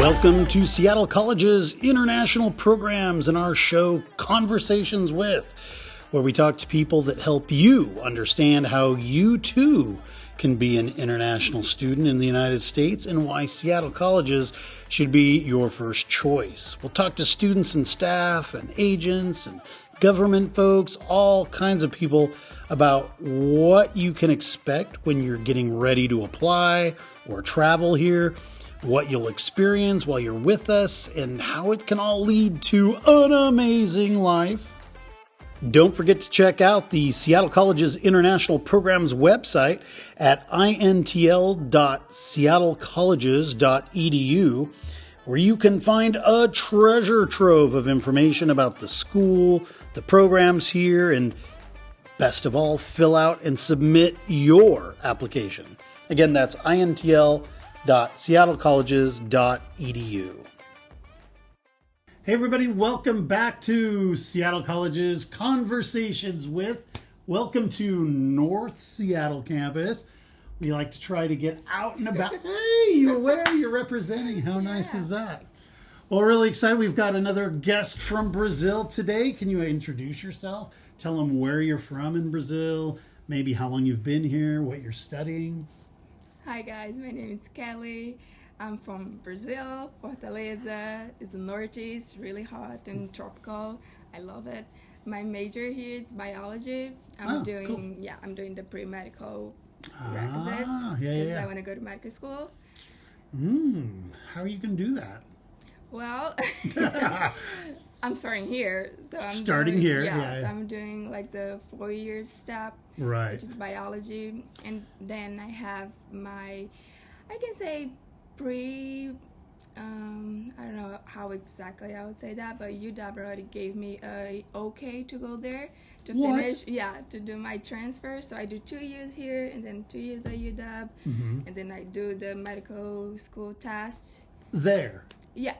Welcome to Seattle College's international programs and our show Conversations With, where we talk to people that help you understand how you too can be an international student in the United States and why Seattle Colleges should be your first choice. We'll talk to students and staff and agents and government folks, all kinds of people about what you can expect when you're getting ready to apply or travel here, what you'll experience while you're with us, and how it can all lead to an amazing life. Don't forget to check out the Seattle College's International Programs website at intl.seattlecolleges.edu, where you can find a treasure trove of information about the school, the programs here, and best of all, fill out and submit your application. Again, that's intl.seattlecolleges.edu. Hey everybody, welcome back to Seattle College's Conversations With. Welcome to North Seattle campus. We like to try to get out and about. Hey, you're representing. How nice is that? Well, we're really excited. We've got another guest from Brazil today. Can you introduce yourself? Tell them where you're from in Brazil, maybe how long you've been here, what you're studying. Hi guys, my name is Kelly. I'm from Brazil, Fortaleza. It's the Northeast, really hot and tropical. I love it. My major here is biology. I'm doing the pre-medical requisites because I want to go to medical school. How are you going to do that? Well, I'm starting here. So So I'm doing like the 4-year step, right, which is biology, and then I have my, I can say, I don't know how exactly I would say that, but UW already gave me a okay to go there to finish, to do my transfer. So I do 2 years here and then 2 years at UW, and then I do the medical school test. There. Yeah.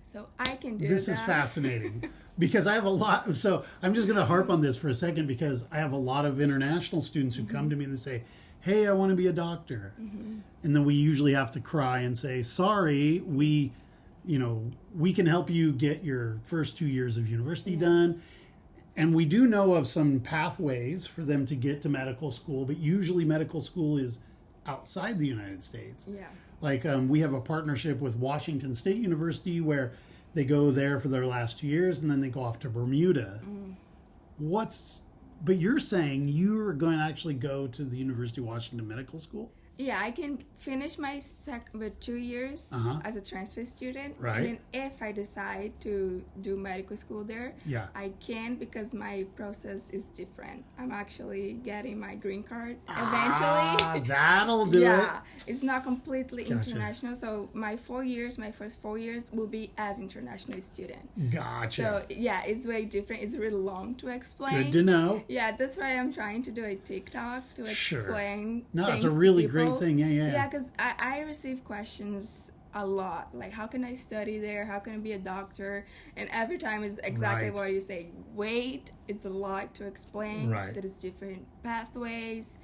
So I can do this that. Is fascinating because I have a lot. So I'm just going to harp on this for a second because I have a lot of international students who come to me and they say, hey, I want to be a doctor. And then we usually have to cry and say, sorry, we can help you get your first 2 years of university done. And we do know of some pathways for them to get to medical school, but usually medical school is outside the United States. Yeah. Like we have a partnership with Washington State University where they go there for their last 2 years and then they go off to Bermuda. But you're saying you're going to actually go to the University of Washington Medical School? Yeah, I can finish my 2 years as a transfer student. Right. And then if I decide to do medical school there, I can, because my process is different. I'm actually getting my green card eventually. That'll do it. Yeah, it's not completely international. So my first 4 years will be as international student. Gotcha. So yeah, it's way different. It's really long to explain. Good to know. Yeah, that's why I'm trying to do a TikTok to explain. No, it's a really great thing. Yeah, because I receive questions a lot. Like, how can I study there? How can I be a doctor? And every time it's exactly what you say. Wait, it's a lot to explain. Right. That it's different pathways.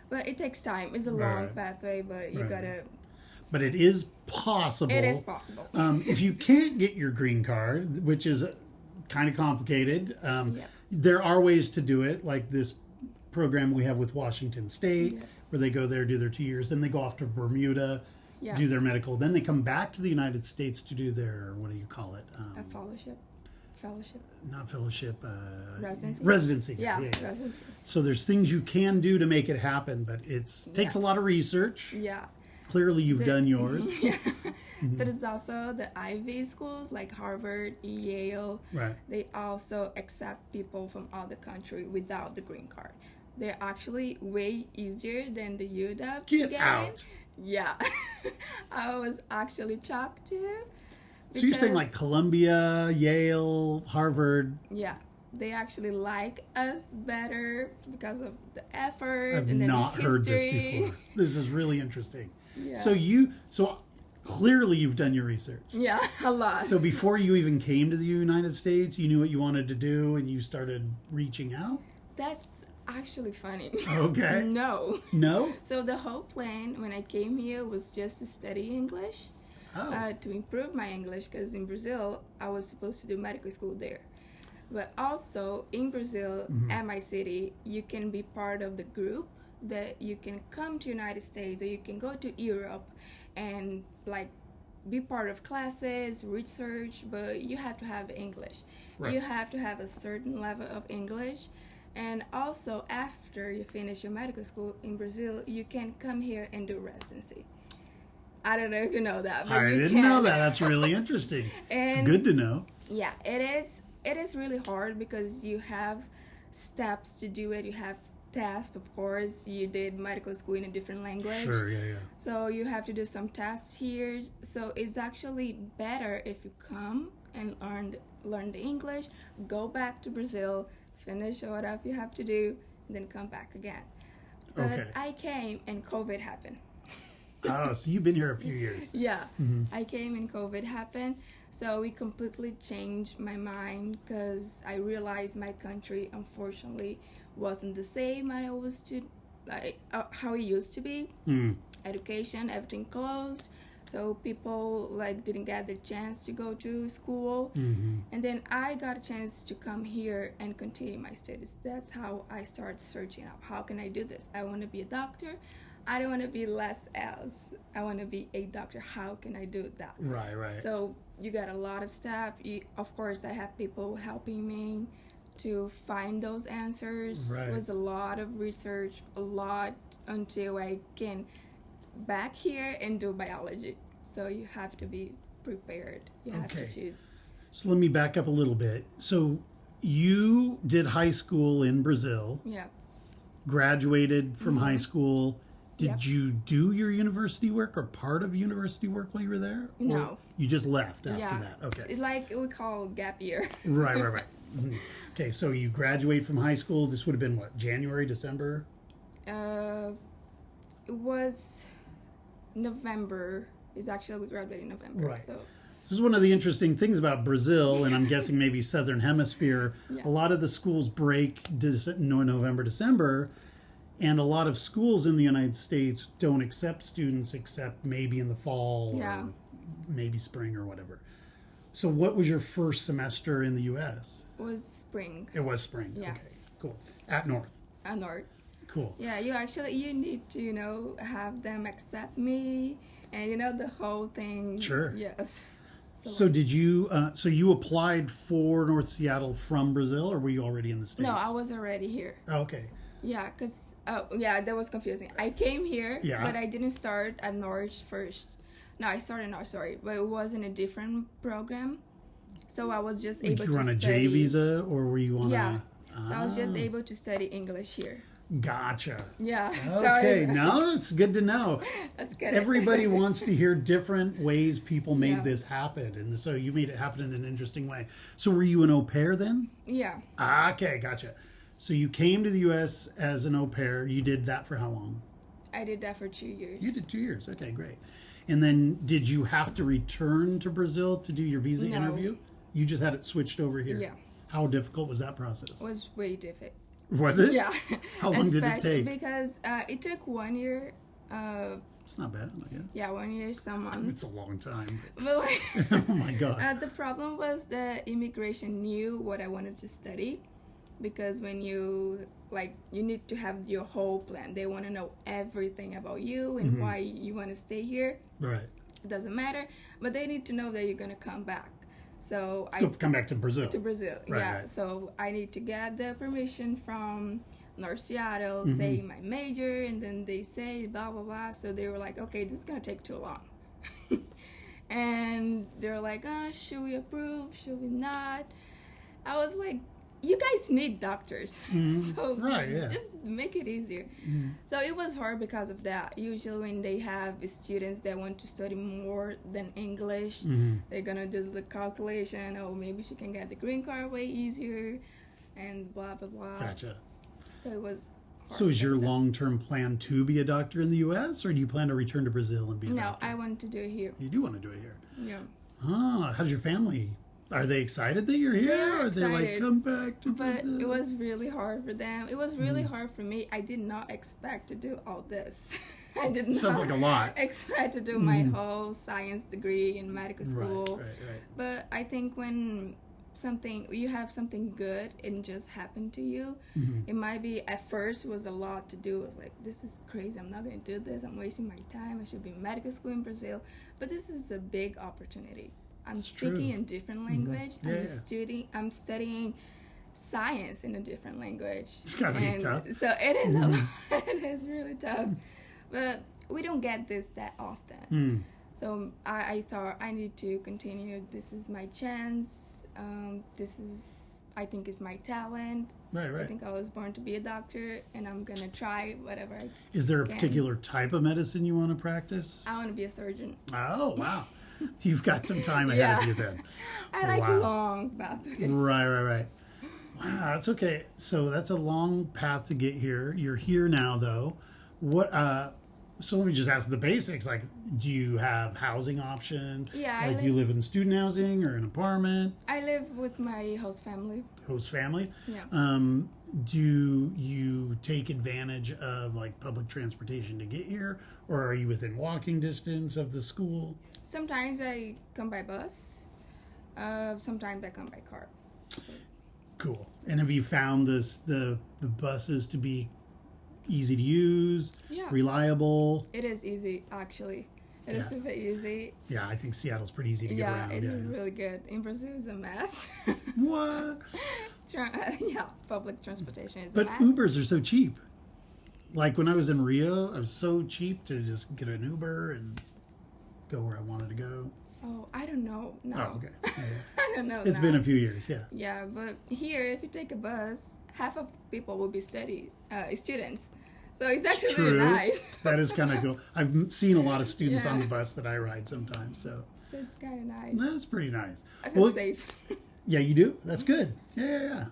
But it takes time. It's a long pathway, but you gotta... But it is possible. It is possible. If you can't get your green card, which is kind of complicated, there are ways to do it, like this program we have with Washington State, where they go there, do their 2 years, then they go off to Bermuda, do their medical, then they come back to the United States to do their, what do you call it? A fellowship. Not fellowship. Residency. Yeah. Residency. So there's things you can do to make it happen, but it takes a lot of research. Yeah. Clearly you've done yours. There is also the Ivy schools like Harvard, Yale. Right. They also accept people from other countries without the green card. They're actually way easier than the UW to get out. In. Yeah. I was actually shocked too. So you're saying like Columbia, Yale, Harvard. Yeah. They actually like us better because of the effort. I've and not the heard this history. before. This is really interesting. Yeah. So clearly you've done your research. Yeah, a lot. So before you even came to the United States, you knew what you wanted to do and you started reaching out? That's actually funny. Okay. No. No? So the whole plan when I came here was just to study English. to improve my English, because in Brazil I was supposed to do medical school there. But also in Brazil, at my city, you can be part of the group that you can come to United States, or you can go to Europe and like be part of classes, research, but you have to have English. Right. You have to have a certain level of English. And also, after you finish your medical school in Brazil, you can come here and do residency. I don't know if you know that, but I you didn't can. know that. That's really interesting. It's good to know. Yeah, it is. It is really hard because you have steps to do it. You have tests, of course. You did medical school in a different language. Sure, yeah. So you have to do some tests here. So it's actually better if you come and learn the English, go back to Brazil, finish whatever you have to do, and then come back again. But Okay. I came and COVID happened. Oh, so you've been here a few years. Yeah, I came and COVID happened. So it completely changed my mind, because I realized my country, unfortunately, wasn't the same as it was how it used to be. Education, everything closed. So people didn't get the chance to go to school. And then I got a chance to come here and continue my studies. That's how I started searching up. How can I do this? I want to be a doctor. I don't want to be less else. I want to be a doctor. How can I do that? Right. So you got a lot of steps. Of course, I have people helping me to find those answers. Right. It was a lot of research, a lot, until I can back here and do biology. So you have to be prepared. You have to choose. So let me back up a little bit. So you did high school in Brazil. Yeah. Graduated from high school. Did Yep. you do your university work or part of university work while you were there? Or No. you just left after Yeah. that? Okay. It's like we call gap year. Right. Okay, so you graduate from high school. This would have been what, January, December? It was November. It's actually we graduated in November. Right. So This is one of the interesting things about Brazil, and I'm guessing maybe Southern Hemisphere. Yeah. A lot of the schools break November, December, and a lot of schools in the United States don't accept students except maybe in the fall Yeah. or maybe spring or whatever. So what was your first semester in the U.S.? it was spring. It was spring. Yeah. Okay, cool. At North. North. Cool. Yeah, you need to, have them accept me, and the whole thing. Sure. Yes. So did you? So you applied for North Seattle from Brazil, or were you already in the States? No, I was already here. Oh, okay. Yeah, because that was confusing. I came here, Yeah. but I didn't start at North first. No, I started North, sorry, but it was in a different program. So I was just able to You were on a study. J visa, or were you on Yeah. a? So I was just able to study English here. Gotcha. Yeah. Okay, Sorry. now that's good to know. That's good. Everybody wants to hear different ways people made Yeah. this happen, and so you made it happen in an interesting way. So were you an au pair then? Yeah. Okay, gotcha. So you came to the U.S. as an au pair. You did that for how long? I did that for 2 years. You did 2 years. Okay, great. And then did you have to return to Brazil to do your visa No. interview? You just had it switched over here? Yeah. How difficult was that process? It was way difficult. Was it? Yeah. How long did it Especially take? Because it took 1 year. It's not bad, I guess. Yeah, 1 year, some months. It's a long time. But like, Oh my God. the problem was the immigration knew what I wanted to study, because when you need to have your whole plan. They want to know everything about you and why you want to stay here. Right. It doesn't matter, but they need to know that you're gonna come back. So I Come back to Brazil. Right, yeah. Right. So I need to get the permission from North Seattle, say my major, and then they say blah blah blah. So they were like, okay, this is gonna take too long. And they're like, should we approve? Should we not? I was like, you guys need doctors. So Right, yeah. just make it easier. So it was hard because of that. Usually when they have students that want to study more than English, they're gonna do the calculation, oh, maybe she can get the green card way easier, and blah blah blah. Gotcha. So it was hard. So is your long-term plan to be a doctor in the U.S., or do you plan to return to Brazil and be a No, doctor? I want to do it here. You do want to do it here. Yeah. How's your family? Are they excited that you're here? They are or are they like, excited, come back to But Brazil? it was really hard for them. It was really hard for me. I did not expect to do all this. I did Sounds not like a lot. expect to do my whole science degree in medical school. Right. But I think when you have something good and just happened to you, it might be at first was a lot to do. It was like, this is crazy, I'm not going to do this, I'm wasting my time, I should be in medical school in Brazil. But this is a big opportunity. I'm speaking in different language. I'm studying science in a different language. It's gotta be tough. So it is a lot. It is really tough. But we don't get this that often. So I thought I need to continue. This is my chance. I think it's my talent. Right. I think I was born to be a doctor, and I'm gonna try whatever I Is there a can. particular type of medicine you want to practice? I want to be a surgeon. Oh, wow. You've got some time ahead of you then. I like long pathways. Right. Wow, that's okay. So that's a long path to get here. You're here now, though. So let me just ask the basics. Like, do you have housing options? Yeah, do you live in student housing or an apartment? I live with my host family. Host family? Yeah. Do you take advantage of like public transportation to get here, or are you within walking distance of the school? Sometimes I come by bus. Sometimes I come by car. Cool. And have you found the buses to be easy to use, reliable? It is easy, actually. It is super easy. Yeah, I think Seattle's pretty easy to get around. It's really good. In Brazil, it's a mess. What? Public transportation is a mess. But Ubers are so cheap. Like when I was in Rio, it was so cheap to just get an Uber and go where I wanted to go. Oh, I don't know. No. Oh, okay. Yeah. I don't know. It's been a few years, yeah. Yeah, but here, if you take a bus, half of people will be students. So it's actually really nice. That is kind of cool. I've seen a lot of students on the bus that I ride sometimes, so it's kind of nice. That is pretty nice. I feel safe. Yeah, you do? That's good. Yeah.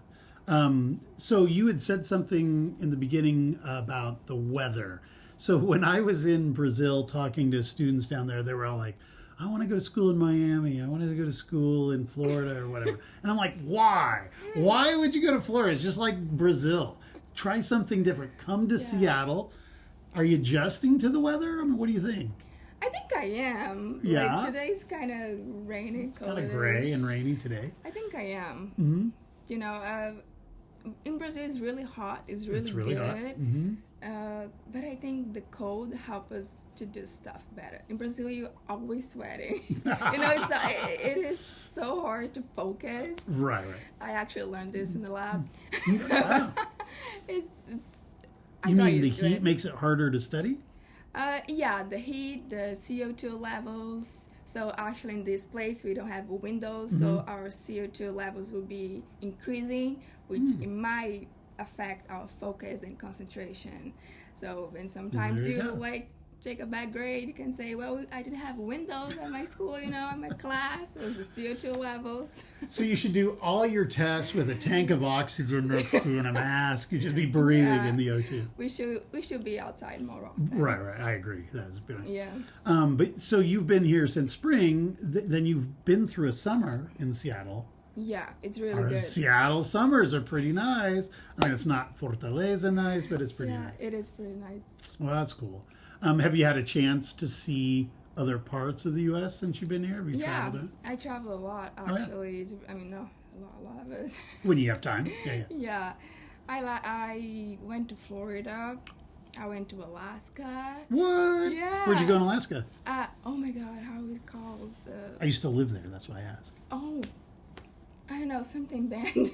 So you had said something in the beginning about the weather. So when I was in Brazil talking to students down there, they were all like, I want to go to school in Miami. I want to go to school in Florida or whatever. And I'm like, why? Why would you go to Florida? It's just like Brazil. Try something different. Come to Seattle. Are you adjusting to the weather? I mean, what do you think? I think I am. Yeah. Like today's kind of rainy. It's kind of gray and rainy today. I think I am. Mm-hmm. You know, in Brazil it's really hot. It's really good. Hot. Mm-hmm. But I think the cold helps us to do stuff better. In Brazil, you're always sweating. It is so hard to focus. Right. I actually learned this in the lab. Wow. You mean the heat makes it harder to study? The heat, the CO2 levels. So actually in this place, we don't have windows, so our CO2 levels will be increasing, which it might affect our focus and concentration. So when sometimes you like take a bad grade, you can say, well, I didn't have windows at my school, at my class. It was the CO2 levels. So you should do all your tests with a tank of oxygen next to you and a mask. You should be breathing in the O2. We should be outside more often. Right. I agree. That's nice. Yeah. But so you've been here since spring. Then you've been through a summer in Seattle. Yeah, it's really good. Seattle summers are pretty nice. I mean, it's not Fortaleza nice, but it's pretty nice. Yeah, it is pretty nice. Well, that's cool. Have you had a chance to see other parts of the U.S. since you've been here? Have you traveled? I travel a lot, actually. Oh, yeah. A lot of it. When you have time. Yeah. I went to Florida. I went to Alaska. What? Yeah. Where'd you go in Alaska? Oh my God, how is it called? I used to live there. That's why I asked. Oh, I don't know, something band.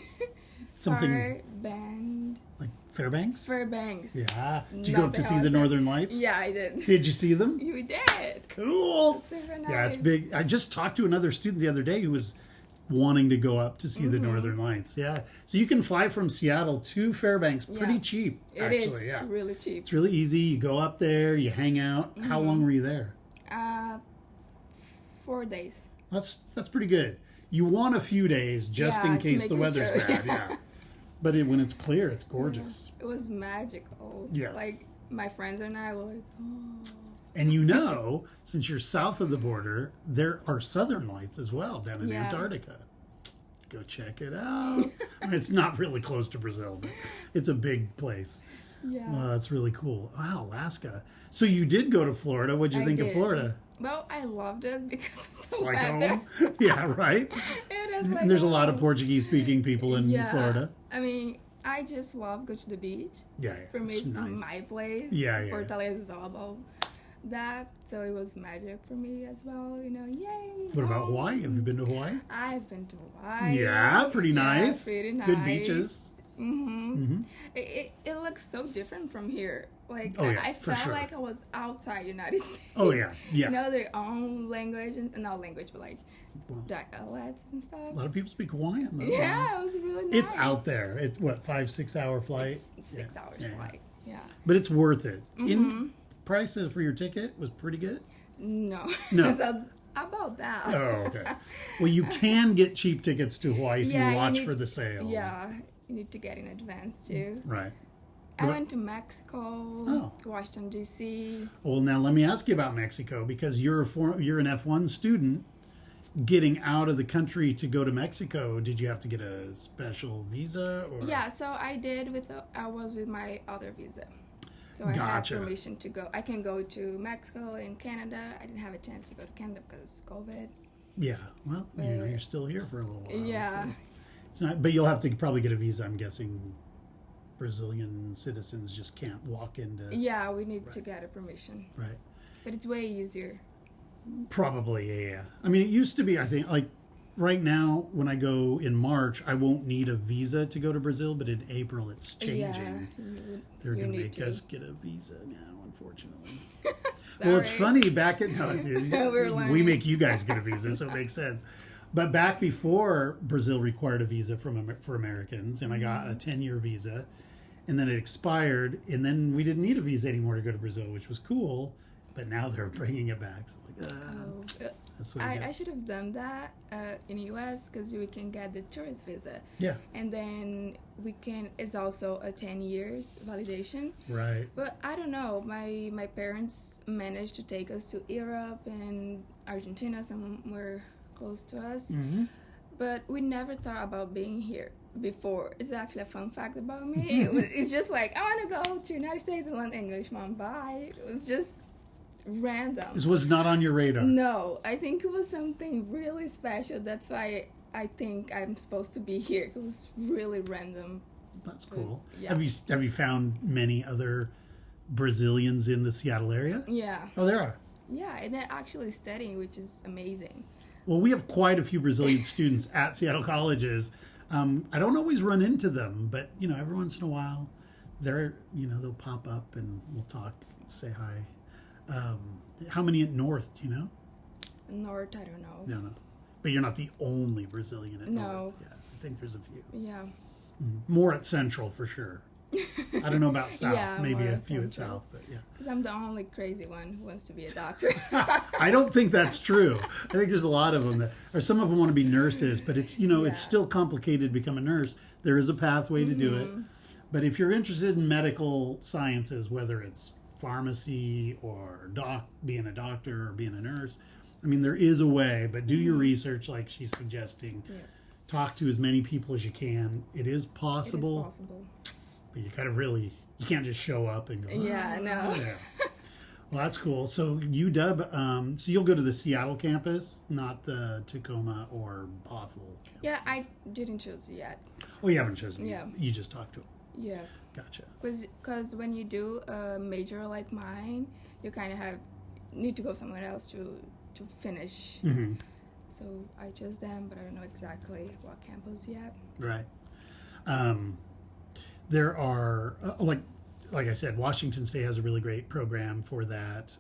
Something band. Like Fairbanks? Fairbanks. Yeah. Did you go up to see the Northern Lights? Yeah, I did. Did you see them? You did. Cool. Super nice. Yeah, it's big. I just talked to another student the other day who was wanting to go up to see the Northern Lights. Yeah. So you can fly from Seattle to Fairbanks pretty cheap, actually. It is really cheap. It's really easy. You go up there, you hang out. How long were you there? 4 days. That's pretty good. You want a few days just in case the weather's bad. Yeah. But when it's clear, it's gorgeous. It was magical. Yes. Like, my friends and I were like, oh. And since you're south of the border, there are southern lights as well down in Antarctica. Go check it out. I mean, it's not really close to Brazil, but it's a big place. Yeah. Well, that's really cool. Wow, Alaska. So you did go to Florida. What'd you think of Florida? Well, I loved it because of the It's like weather. home. Yeah, right. It is like And there's a lot of home. Portuguese-speaking people in Florida. I mean, I just love go to the beach. Yeah, For me, it's it's nice. my place. Yeah. Fortaleza is all about that. So it was magic for me as well. You know, yay. What about home. Hawaii? Have you been to Hawaii? I've been to Hawaii. Yeah, pretty nice. Yeah, pretty nice. Good beaches. It looks so different from here. Like, Oh, yeah, I for felt sure. like I was outside United States. Oh, yeah. You know, their own language, and not language, but like dialects and stuff. A lot of people speak Hawaiian, though. Yeah, it was really nice. It's out there. It's, 5-6 hour flight? 6 hours flight, yeah. But it's worth it. In prices for your ticket was pretty good? No. No. So, about that. Oh, okay. Well, you can get cheap tickets to Hawaii if Yeah, you you watch need- for the sales. Yeah, you need to get in advance too. Right. I went to Mexico, Washington, D.C. Well, now let me ask you about Mexico, because you're an F1 student. Getting out of the country to go to Mexico, did you have to get a special visa? Or? Yeah, so I did I was with my other visa. So I Gotcha. had permission to go. I can go to Mexico and Canada. I didn't have a chance to go to Canada because of COVID. Yeah. Well, you're still here for a little while. Yeah. So it's not, but you'll have to probably get a visa. I'm guessing Brazilian citizens just can't walk into. Yeah, we need to get a permission. Right. But it's way easier. Probably, yeah. I mean, it used to be, I think, like right now, when I go in March, I won't need a visa to go to Brazil, but in April, it's changing. Yeah, They're going to need make to. us get a visa now, unfortunately. Sorry. Well, it's funny, back at, no, dude, We're we learning. make you guys get a visa, so it makes sense. But back before Brazil required a visa for Americans, and I got a 10-year visa, and then it expired, and then we didn't need a visa anymore to go to Brazil, which was cool. But now they're bringing it back. So like, that's what I should have done that in the U.S. because we can get the tourist visa. Yeah. And then it's also a 10 years validation. Right. But I don't know, my parents managed to take us to Europe and Argentina, somewhere close to us. Mm-hmm. But we never thought about being here before. It's actually a fun fact about me. It's just like, I want to go to United States and learn English, Mom, bye. It was just random. This was not on your radar. No, I think it was something really special. That's why I think I'm supposed to be here. It was really random. That's cool. Yeah. Have you found many other Brazilians in the Seattle area? Yeah. Oh, there are. Yeah, and they're actually studying, which is amazing. Well, we have quite a few Brazilian students at Seattle colleges. I don't always run into them, but every once in a while, they'll pop up and we'll talk, say hi. How many at North, do you know? North, I don't know. No. But you're not the only Brazilian at No. North. Yeah, I think there's a few. Yeah. More at Central, for sure. I don't know about South. Yeah, Maybe more a at few at Central. South, but yeah. Because I'm the only crazy one who wants to be a doctor. I don't think that's true. I think there's a lot of them or some of them want to be nurses, but it's, it's still complicated to become a nurse. There is a pathway to do it. But if you're interested in medical sciences, whether it's pharmacy or being a doctor or being a nurse, I mean, there is a way, but do your research like she's suggesting. Yeah. Talk to as many people as you can. It is possible. It is possible. But you can't just show up and go, Yeah, I know. Yeah. Well, that's cool. So UW, so you'll go to the Seattle campus, not the Tacoma or Bothell campus. Yeah, I didn't choose yet. Oh, you haven't chosen Yeah. yet. You just talked to them. Yeah. Gotcha. Because when you do a major like mine, you kind of need to go somewhere else to finish. Mm-hmm. So I chose them, but I don't know exactly what campus yet. Right. There are, like I said, Washington State has a really great program for that.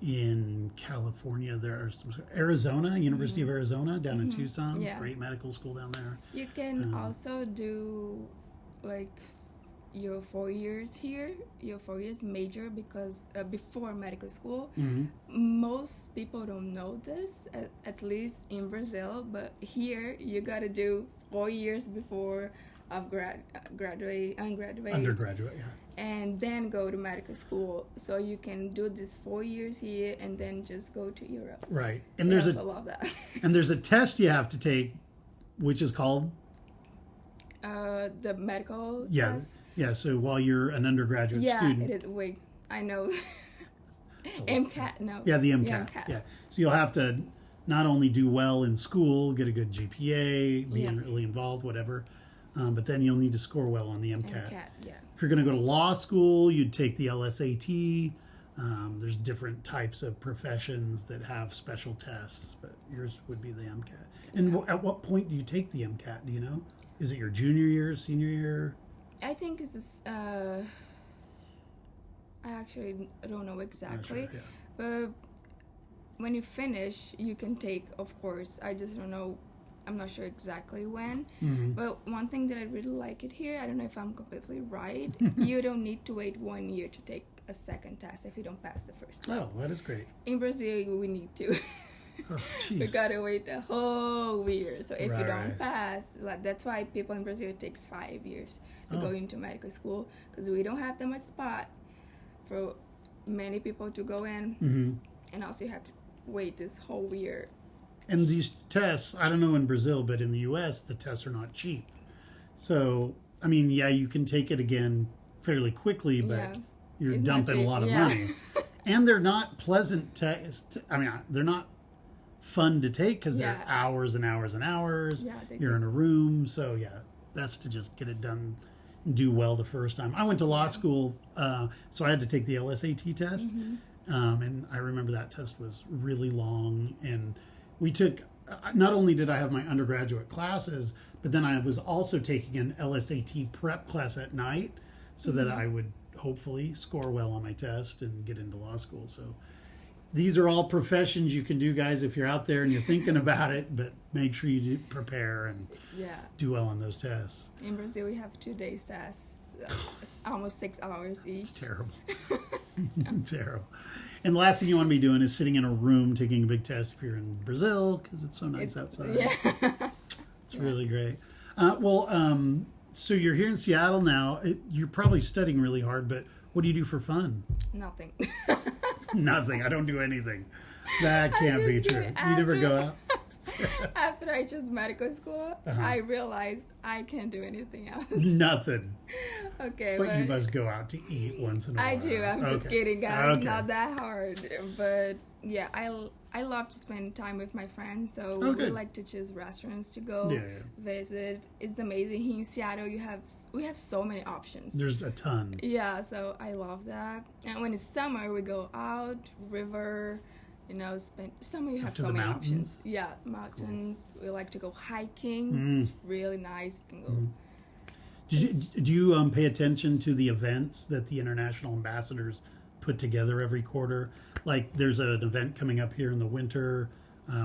In California, there's Arizona, University of Arizona down in Tucson. Yeah. Great medical school down there. You can also do like your 4 years here, your 4 years major, because before medical school, most people don't know this, at least in Brazil, but here you gotta do 4 years before of undergraduate, Undergraduate, yeah. and then go to medical school. So you can do this 4 years here and then just go to Europe. Right. And I there's also love that. and there's a test you have to take, which is called The medical yeah, test. Yeah, so while you're an undergraduate student. Yeah, it is. Wait, I know. MCAT, no. Yeah, the MCAT. Yeah. So you'll have to not only do well in school, get a good GPA, be really involved, whatever, but then you'll need to score well on the MCAT. Yeah. If you're going to go to law school, you'd take the LSAT. There's different types of professions that have special tests, but yours would be the MCAT. And at what point do you take the MCAT? Do you know? Is it your junior year, senior year? I think it's I actually don't know exactly, Not sure, but when you finish, you can take, of course. I just don't know. I'm not sure exactly when. Mm-hmm. But one thing that I really like it here, I don't know if I'm completely right, you don't need to wait 1 year to take a second test if you don't pass the first one. Oh, that is great. In Brazil, we need to. Oh, We gotta wait a whole year. So if you don't Right. pass, like that's why people in Brazil it takes 5 years to go into medical school, because we don't have that much spot for many people to go in, Mm-hmm. and also you have to wait this whole year. And these tests, I don't know in Brazil, but in the U.S., the tests are not cheap. So, I mean, yeah, you can take it again fairly quickly, but Yeah. you're It's not dumping a cheap, lot of yeah. money. And they're not pleasant tests. I mean, they're not fun to take because they're Yeah. hours and hours and hours. Yeah, they You're do. in a room. So, yeah, that's to just get it done and do well the first time. I went to law school, so I had to take the LSAT test. Mm-hmm. And I remember that test was really long. And we took, not only did I have my undergraduate classes, but then I was also taking an LSAT prep class at night so that I would hopefully score well on my test and get into law school. So these are all professions you can do, guys, if you're out there and you're thinking about it, but make sure you do prepare and Yeah. do well on those tests. In Brazil, we have 2 days tests, almost 6 hours each. It's terrible. Terrible. And the last thing you want to be doing is sitting in a room taking a big test if you're in Brazil because it's so nice outside. Yeah. It's really great. So you're here in Seattle now. You're probably studying really hard, but what do you do for fun? Nothing. Nothing. I don't do anything. That can't be just true. did You never go out? After I chose medical school, I realized I can't do anything else. Nothing. Okay, But you must go out to eat once in a while. I do. I'm just Okay. kidding, guys. Okay. Not that hard. But yeah, I love to spend time with my friends. So we good. like to choose restaurants to go Yeah. visit. It's amazing. Here in Seattle, we have so many options. There's a ton. Yeah, so I love that. And when it's summer, we go out, river, spend summer. You have to so the many mountains? options. Yeah, mountains. We like to go hiking. It's really nice. You can go. Do you pay attention to the events that the international ambassadors put together every quarter? Like there's an event coming up here in the winter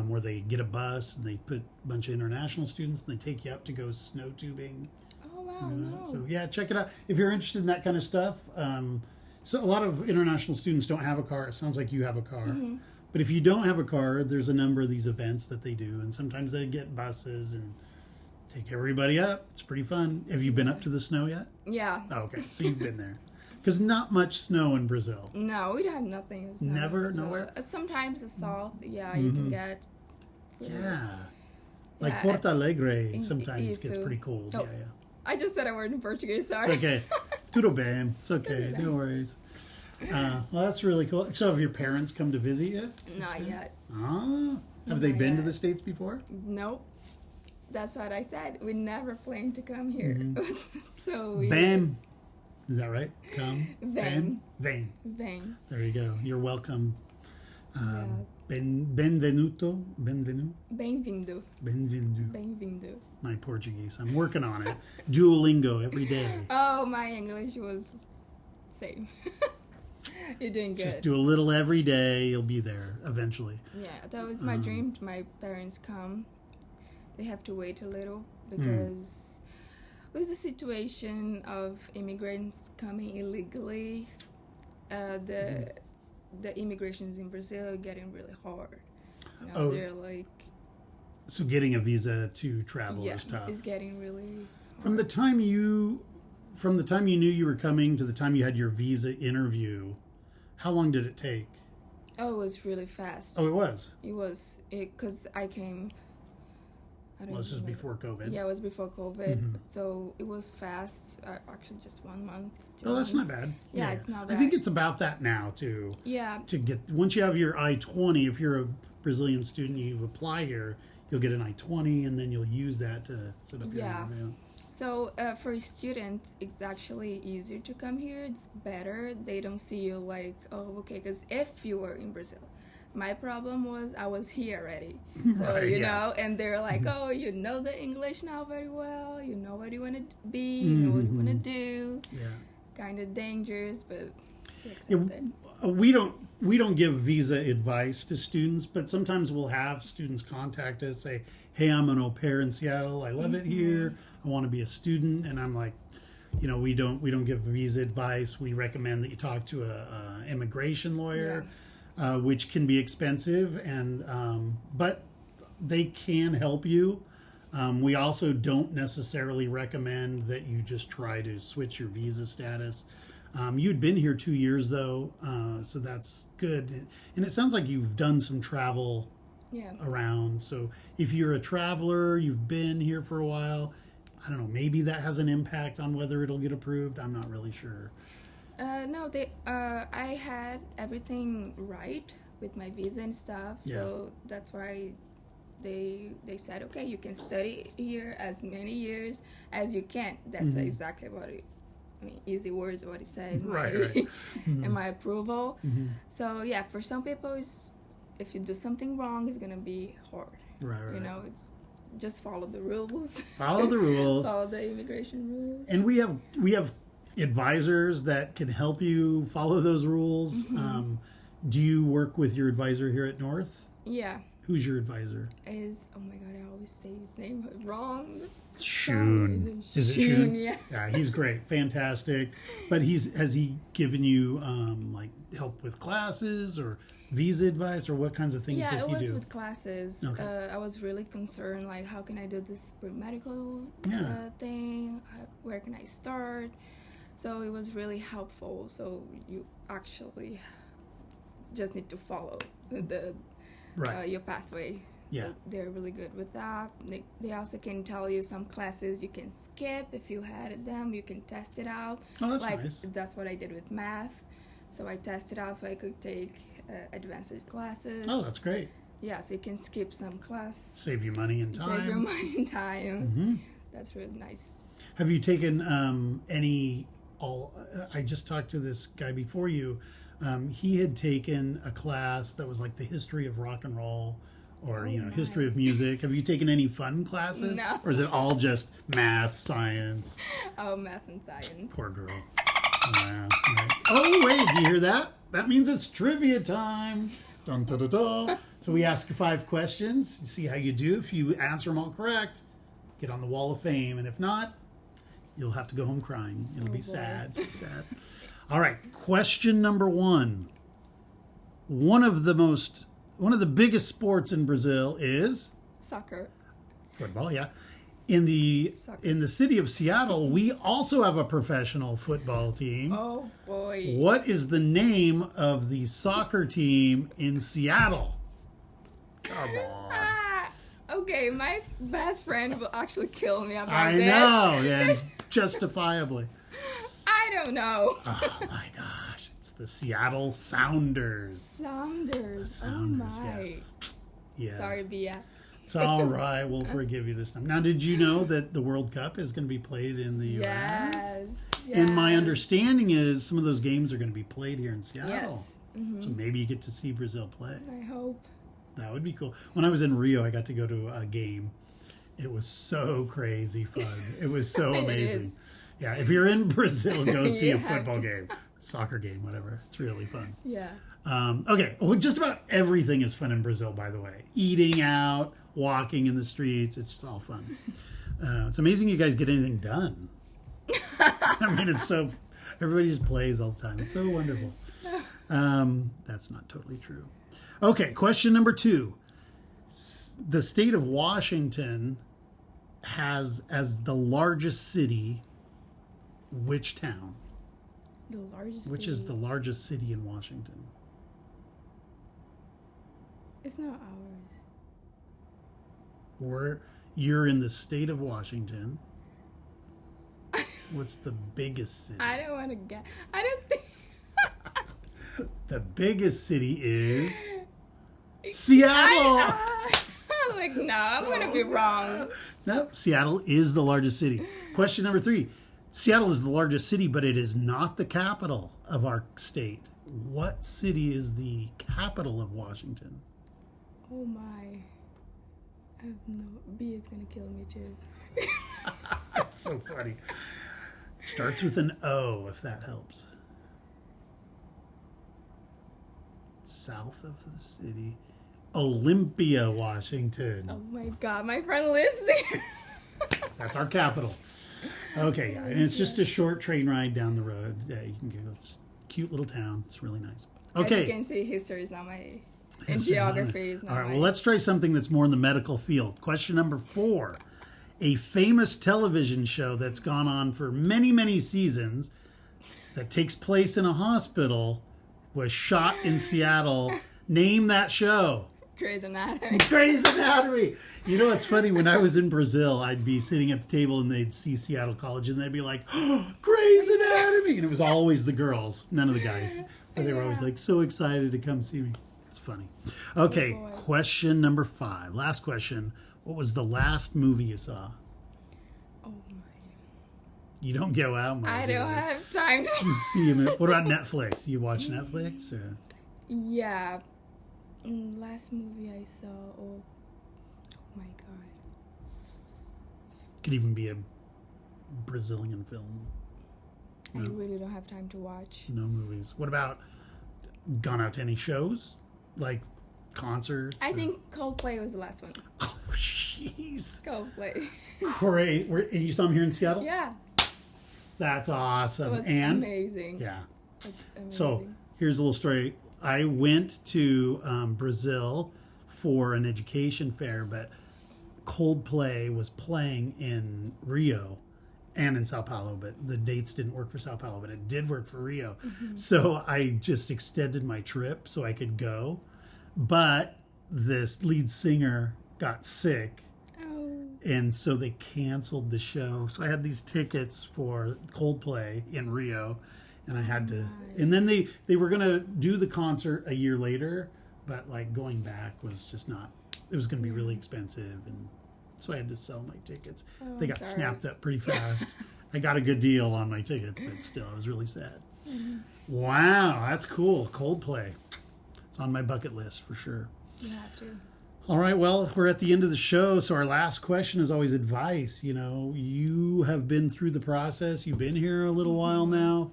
where they get a bus and they put a bunch of international students and they take you up to go snow tubing. Oh wow, no. So yeah, check it out if you're interested in that kind of stuff. So a lot of international students don't have a car. It sounds like you have a car. But if you don't have a car, there's a number of these events that they do, and sometimes they get buses and take everybody up. It's pretty fun. Have you been up to the snow yet? Yeah. Oh, okay, so you've been there. Because not much snow in Brazil. No, we don't have nothing. It's Never? so, Nowhere? Sometimes the south, yeah, you can get. Yeah. Like Yeah, Porto Alegre sometimes gets isso. pretty cold. Oh. Yeah. I just said a word in Portuguese. Sorry. It's okay. Tudo bem. It's okay. Tudo bem. No worries. Well, that's really cool. So have your parents come to visit you? Not yet. Ah. Have they Not been to yet. the States before? Nope. That's what I said. We never planned to come here. It was so weird. Bam. Is that right? Come. Vem. Vem. Vem. There you go. You're welcome. Yeah. Benvenuto. Benvenu. Bem-vindo. Benvindo. Bem-vindo. My Portuguese. I'm working on it. Duolingo every day. Oh, my English was same. You're doing good. Just do a little every day. You'll be there eventually. Yeah, that was my dream. My parents come. They have to wait a little because with the situation of immigrants coming illegally, the immigrations in Brazil are getting really hard. They're like So getting a visa to travel is tough. it's getting really hard. From the time you knew you were coming to the time you had your visa interview, how long did it take? Oh, it was really fast. Oh, it was. It was because I came. I Well, this was remember. before COVID. Yeah, it was before COVID, Mhm. so it was fast. Actually, just 1 month. Oh, that's not 2 months. bad. Yeah, it's not bad. I think it's about that now too. Yeah, To get once you have your I-20, if you're a Brazilian student, you apply here, you'll get an I-20, and then you'll use that to set up your Yeah. interview. so for a student, it's actually easier to come here. It's better. They don't see you like, oh, okay, because if you were in Brazil, my problem was I was here already. So, Right, you yeah. know, and they're like, oh, you know the English now very well. You know what you want to be. You know what you want to do. Yeah. Kind of dangerous, but you Yeah, accept it. we don't give visa advice to students, but sometimes we'll have students contact us, say, "Hey, I'm an au pair in Seattle. I love it here. I want to be a student." And I'm like, we don't give visa advice. We recommend that you talk to a immigration lawyer, which can be expensive, and but they can help you. We also don't necessarily recommend that you just try to switch your visa status. You'd been here 2 years though, so that's good. And it sounds like you've done some travel Yeah. around. So if you're a traveler, you've been here for a while, I don't know, maybe that has an impact on whether it'll get approved. I'm not really sure. No, I had everything right with my visa and stuff, so that's why they said, okay, you can study here as many years as you can. That's exactly what easy words what he said in Right. in my approval. So yeah, for some people, if you do something wrong, it's gonna be hard. Right. You know, it's just follow the rules. Follow the rules. Follow the immigration rules. And we have advisors that can help you follow those rules. Do you work with your advisor here at North? Yeah. Who's your advisor? Oh my god, I always say his name wrong. Shun. Is it Shun? Yeah. He's great, fantastic. But has he given you like help with classes or visa advice, or what kinds of things does he do? Yeah, it was with classes. Okay. I was really concerned, like, how can I do this pre-medical thing? Where can I start? So it was really helpful. So you actually just need to follow your pathway. Yeah. So they're really good with that. They also can tell you some classes you can skip if you had them. You can test it out. Oh, that's like, nice. That's what I did with math. So I tested out so I could take advanced classes. Oh, that's great. Yeah, so you can skip some class. Save you money and time. Save your money and time. That's really nice. Have you taken I just talked to this guy before you. He had taken a class that was like the history of rock and roll, or history of music. Have you taken any fun classes? No. Or is it all just math, science? Oh, math and science. Poor girl. Right. Oh, wait, do you hear that? That means it's trivia time. Dun, da, da, da. So we ask you 5 questions. You see how you do. If you answer them all correct, get on the Wall of Fame. And if not, you'll have to go home crying. It'll be sad. So sad. All right. Question number 1. One of the biggest sports in Brazil is Soccer. football. Yeah. In the city of Seattle, we also have a professional football team. Oh boy. What is the name of the soccer team in Seattle? Come on. Okay, my best friend will actually kill me about I this. know, and justifiably. I don't know. Oh my gosh, it's the Seattle Sounders. Sounders. Sounders, Oh my. yes. Yeah. Sorry, Bia. It's all right. We'll forgive you this time. Now, did you know that the World Cup is going to be played in the U.S.? Yes. And my understanding is some of those games are going to be played here in Seattle. Yes. Mm-hmm. So maybe you get to see Brazil play. I hope. That would be cool. When I was in Rio, I got to go to a game. It was so crazy fun. It was so amazing. Yeah, if you're in Brazil, go see a football game, soccer game, whatever. It's really fun. Yeah. Okay, well, just about everything is fun in Brazil, by the way. Eating out, walking in the streets, it's just all fun. It's amazing you guys get anything done. I mean, everybody just plays all the time. It's so wonderful. That's not totally true. Okay, question number 2. The state of Washington has, as the largest city, which town? The largest Which city. is the largest city in Washington? It's not ours. Where You're in the state of Washington. What's the biggest city? I don't want to guess. I don't think. The biggest city is Seattle. I'm like, no, I'm going to be wrong. No, Seattle is the largest city. Question number 3. Seattle is the largest city, but it is not the capital of our state. What city is the capital of Washington? Oh my. I have no. B is going to kill me too. That's so funny. It starts with an O, if that helps. South of the city. Olympia, Washington. Oh my God, my friend lives there. That's our capital. Okay, yeah, and it's just a short train ride down the road. Yeah, you can go. It's a cute little town. It's really nice. Okay. As you can see, history is not my... And geography is not All right, my... well, let's try something that's more in the medical field. Question number 4. A famous television show that's gone on for many, many seasons that takes place in a hospital was shot in Seattle. Name that show. Grey's Anatomy. Grey's Anatomy. You know what's funny? When I was in Brazil, I'd be sitting at the table and they'd see Seattle College and they'd be like, oh, Grey's Anatomy. And it was always the girls, none of the guys. But they were always like so excited to come see me. It's funny. Okay, question number 5. Last question. What was the last movie you saw? Oh my. You don't go out much. I don't have time to... You see him. What about Netflix? You watch Netflix? Or? Yeah. Last movie I saw, oh my God. Could even be a Brazilian film. No. I really don't have time to watch. No movies. What about gone out to any shows? Like concerts? I think Coldplay was the last one. Oh, jeez. Coldplay. Great. You saw him here in Seattle? Yeah. That's awesome. It was and amazing. Yeah. Amazing. So here's a little story. I went to Brazil for an education fair, but Coldplay was playing in Rio and in Sao Paulo, but the dates didn't work for Sao Paulo, but it did work for Rio. Mm-hmm. So I just extended my trip so I could go. But this lead singer got sick. Oh. And so they canceled the show. So I had these tickets for Coldplay in Rio. And I had to, and then they were going to do the concert a year later, but like going back was just not, it was going to be really expensive. And so I had to sell my tickets. They got snapped up pretty fast. I got a good deal on my tickets, but still, I was really sad. Mm-hmm. Wow, that's cool. Coldplay. It's on my bucket list for sure. You have to. All right, well, we're at the end of the show, so our last question is always advice. You know, you have been through the process. You've been here a little while now.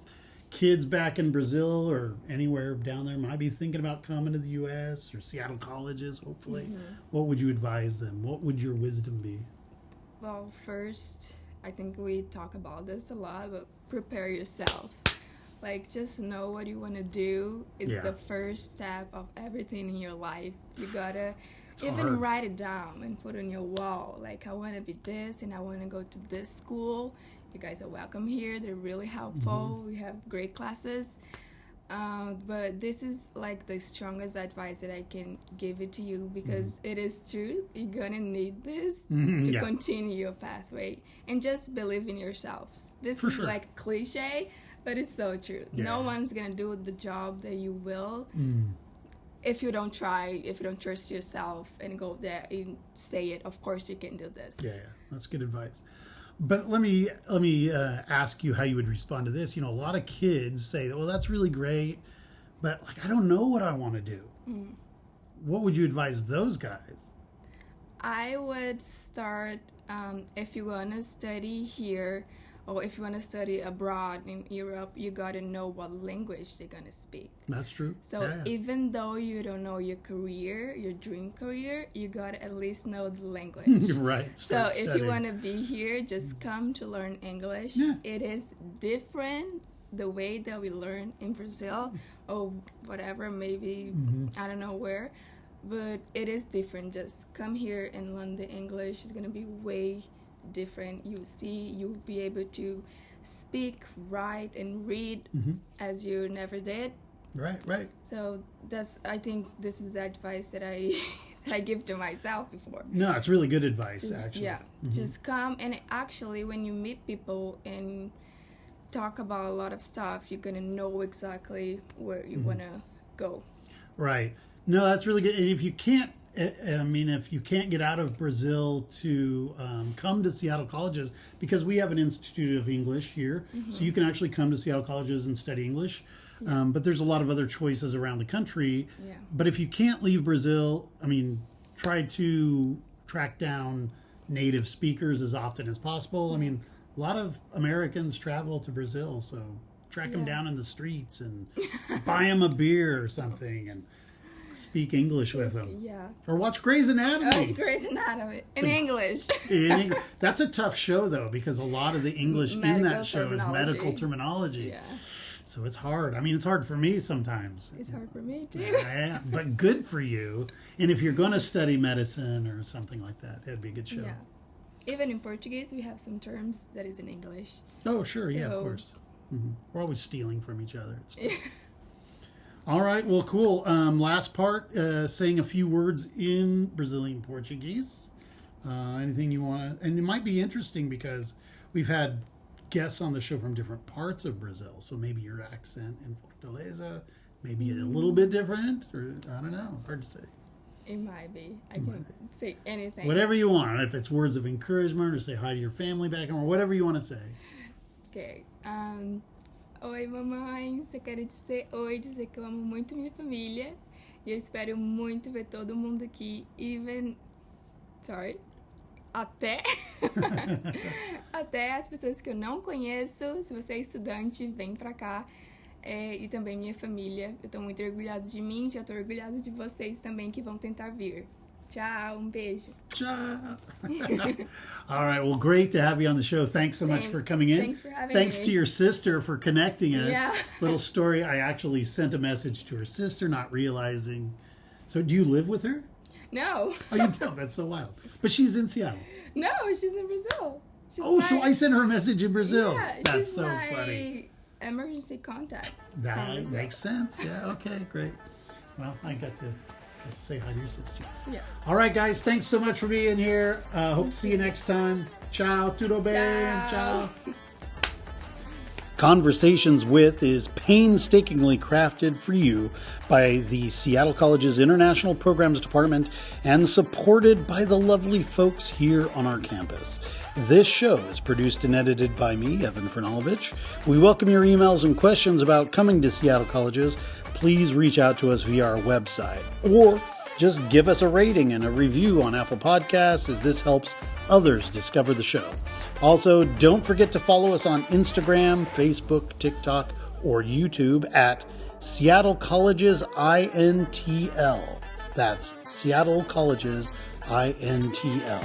Kids back in Brazil or anywhere down there might be thinking about coming to the U.S. or Seattle colleges, hopefully. Mm-hmm. What would you advise them? What would your wisdom be? Well, first, I think we talk about this a lot, but prepare yourself. Like, just know what you want to do. It's the first step of everything in your life. You gotta write it down and put on your wall. Like, I want to be this and I want to go to this school. You guys are welcome here. They're really helpful. Mm-hmm. We have great classes. But this is like the strongest advice that I can give it to you because it is true. You're going to need this to continue your pathway. And just believe in yourselves. This is like cliche, but it's so true. Yeah. No one's going to do the job that you will if you don't try, if you don't trust yourself and go there and say it. Of course you can do this. Yeah, that's good advice. But let me ask you how you would respond to this. You know, a lot of kids say, well, that's really great, but like I don't know what I want to do. Mm. What would you advise those guys? I would start, if you want to study here or if you want to study abroad in Europe, you got to know what language they're going to speak. That's true. So even though you don't know your career, your dream career, you got to at least know the language. Right. So if you want to be here, just come to learn English. Yeah. It is different the way that we learn in Brazil or whatever, maybe, I don't know where. But it is different. Just come here and learn the English. It's going to be way different. You'll be able to speak, write, and read as you never did. Right. So I think this is the advice that I that I give to myself before. No, it's really good advice, actually. Yeah, just come, and actually when you meet people and talk about a lot of stuff, you're gonna know exactly where you wanna go. Right. No, that's really good. And if you can't, if you can't get out of Brazil to come to Seattle colleges, because we have an Institute of English here, so you can actually come to Seattle colleges and study English. But there's a lot of other choices around the country. Yeah. But if you can't leave Brazil, try to track down native speakers as often as possible. A lot of Americans travel to Brazil, so track them down in the streets and buy them a beer or something and speak English with them. Yeah. Or watch Grey's Anatomy. Watch Grey's Anatomy in English. That's a tough show, though, because a lot of the English in that show is medical terminology. Yeah. So it's hard. It's hard for me sometimes. It's hard for me, too. Yeah, but good for you. And if you're going to study medicine or something like that, it'd be a good show. Yeah. Even in Portuguese, we have some terms that is in English. Oh, sure. Yeah, of course. We're always stealing from each other. All right. Well, cool. Last part, saying a few words in Brazilian Portuguese. Anything you want to... And it might be interesting because we've had guests on the show from different parts of Brazil. So maybe your accent in Fortaleza may be a little bit different. Or I don't know. Hard to say. It might be. I can say anything. Whatever you want. If it's words of encouragement or say hi to your family back home or whatever you want to say. Okay. Oi, mamãe. Só quero dizer oi, dizer que eu amo muito minha família. E eu espero muito ver todo mundo aqui. Até as pessoas que eu não conheço. Se você é estudante, vem pra cá. E também minha família. Eu tô muito orgulhada de mim, já tô orgulhada de vocês também que vão tentar vir. Tchau, beijo. Ciao. All right, well, great to have you on the show. Thanks so much for coming in. Thanks for having Thanks me. to your sister for connecting us. Yeah. Little story, I actually sent a message to her sister, not realizing. So do you live with her? No. Oh, you don't? That's so wild. But she's in Seattle. No, she's in Brazil. So I sent her a message in Brazil. Yeah, That's so funny. Emergency contact. That makes sense. Yeah, okay, great. Well, I got to say hi to your sister. Yeah. All right, guys, thanks so much for being here. Hope to see you next time. Ciao, tudo bem, ciao. Conversations With is painstakingly crafted for you by the Seattle College's International Programs Department and supported by the lovely folks here on our campus. This show is produced and edited by me, Evan Franulovich. We welcome your emails and questions about coming to Seattle Colleges. Please reach out to us via our website or just give us a rating and a review on Apple Podcasts, as this helps others discover the show. Also, don't forget to follow us on Instagram, Facebook, TikTok, or YouTube at Seattle Colleges INTL. That's Seattle Colleges INTL.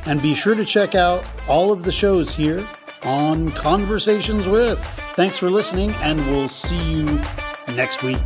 And be sure to check out all of the shows here on Conversations With. Thanks for listening, and we'll see you next week.